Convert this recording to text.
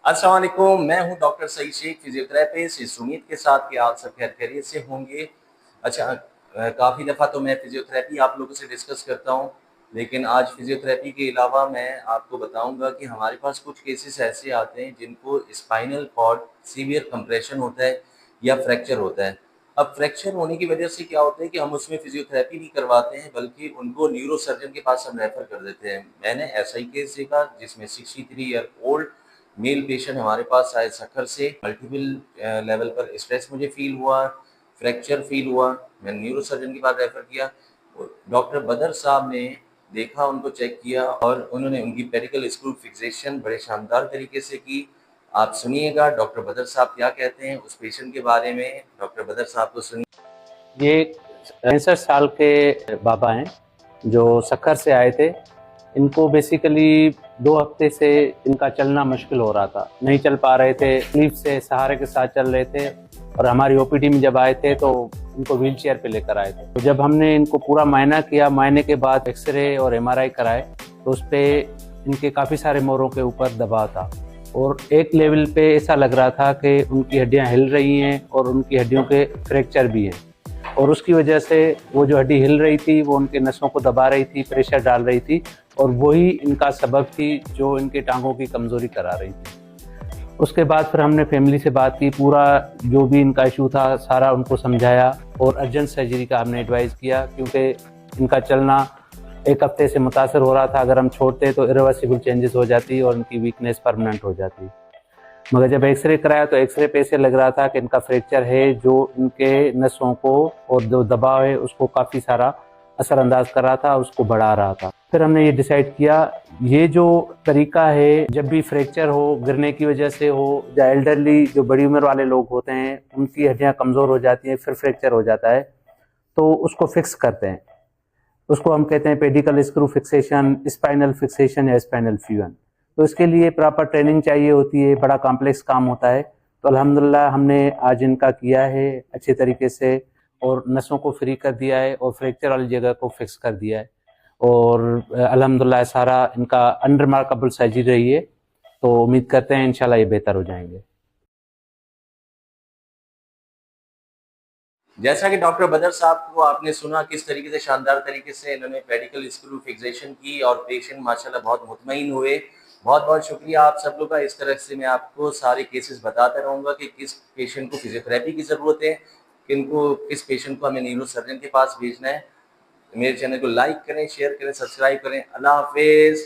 अस्सलाम वालेकुम, मैं हूं डॉक्टर सईद शेख, फिजियोथेरेपिस्ट। इस उम्मीद के साथ कि आप सब खैर खैरियत से होंगे। अच्छा, काफ़ी दफ़ा तो मैं फिजियोथेरेपी आप लोगों से डिस्कस करता हूं, लेकिन आज फिजियोथेरेपी के अलावा मैं आपको बताऊंगा कि हमारे पास कुछ केसेस ऐसे आते हैं जिनको स्पाइनल कॉर्ड सीवियर कंप्रेशन होता है या फ्रैक्चर होता है। अब फ्रैक्चर होने की वजह से क्या होता है कि हम उसमें फिजियोथेरेपी नहीं करवाते हैं, बल्कि उनको न्यूरो सर्जन के पास हम रेफ़र कर देते हैं। मैंने ऐसा ही केस देखा जिसमें 63 ईयर ओल्ड मेल पेशेंट हमारे पास आए सखर से। मल्टीपल लेवल पर स्ट्रेस मुझे फील हुआ, फ्रैक्चर फील हुआ। मैंने न्यूरो सर्जन के पास रेफ़र किया। डॉक्टर बदर साहब ने देखा, उनको चेक किया और उन्होंने उनकी पेडिकल स्क्रू फिक्सेशन बड़े शानदार तरीके से की। आप सुनिएगा डॉक्टर बदर साहब क्या कहते हैं उस पेशेंट के बारे में। डॉक्टर बदर साहब को सुनिए। ये 65 साल के बाबा हैं जो सक्कर से आए थे। इनको बेसिकली 2 हफ्ते से इनका चलना मुश्किल हो रहा था, नहीं चल पा रहे थे, स्लीप से सहारे के साथ चल रहे थे। और हमारी ओपीडी में जब आए थे तो इनको व्हील चेयर पे लेकर आए थे। तो जब हमने इनको पूरा मायना किया, मायने के बाद एक्सरे और एमआरआई कराए तो उस पर इनके काफ़ी सारे मोरों के ऊपर दबाव था और एक लेवल पे ऐसा लग रहा था कि उनकी हड्डियां हिल रही हैं और उनकी हड्डियों के फ्रैक्चर भी हैं। और उसकी वजह से वो जो हड्डी हिल रही थी वो उनके नसों को दबा रही थी, प्रेशर डाल रही थी और वही इनका सबब थी जो इनके टांगों की कमज़ोरी करा रही थी। उसके बाद फिर हमने फैमिली से बात की, पूरा जो भी इनका इशू था सारा उनको समझाया और अर्जेंट सर्जरी का हमने एडवाइस किया, क्योंकि इनका चलना 1 हफ्ते से मुतासर हो रहा था। अगर हम छोड़ते तो इरिवर्सिबल चेंजेस हो जाती और इनकी वीकनेस परमानेंट हो जाती। मगर जब एक्सरे कराया तो एक्सरे पे से लग रहा था कि इनका फ्रैक्चर है, जो इनके नसों को और जो दबाव है उसको काफ़ी सारा असरअंदाज कर रहा था, उसको बढ़ा रहा था। फिर हमने ये डिसाइड किया, ये जो तरीका है जब भी फ्रैक्चर हो, गिरने की वजह से हो या एल्डरली जो बड़ी उम्र वाले लोग होते हैं उनकी हड्डियाँ कमज़ोर हो जाती हैं, फिर फ्रैक्चर हो जाता है, तो उसको फिक्स करते हैं। उसको हम कहते हैं pedicle screw fixation, spinal fixation या स्पाइनल फ्यूजन। तो इसके लिए प्रॉपर ट्रेनिंग चाहिए होती है, बड़ा कॉम्प्लेक्स काम होता है। तो अल्हम्दुलिल्लाह हमने आज इनका किया है अच्छे तरीके से और नसों को फ्री कर दिया है और फ्रैक्चर वाली जगह को फिक्स कर दिया है और अल्हम्दुलिल्लाह सारा इनका अनरिमार्केबल सर्जरी रही है। तो उम्मीद करते हैं इंशाल्लाह ये बेहतर हो जाएंगे। जैसा कि डॉक्टर बदर साहब को आपने सुना किस तरीके से शानदार तरीके से इन्होंने पेडिकल स्क्रू फिक्सेशन की और पेशेंट माशाल्लाह बहुत मुतमईन हुए। बहुत बहुत शुक्रिया आप सब लोग का। इस तरह से मैं आपको सारे केसेस बताता रहूँगा कि किस पेशेंट को फिजियोथेरेपी की ज़रूरत है, किस पेशेंट को हमें न्यूरो सर्जन के पास भेजना है। मेरे चैनल को लाइक करें, शेयर करें, सब्सक्राइब करें। अल्लाह हाफिज़।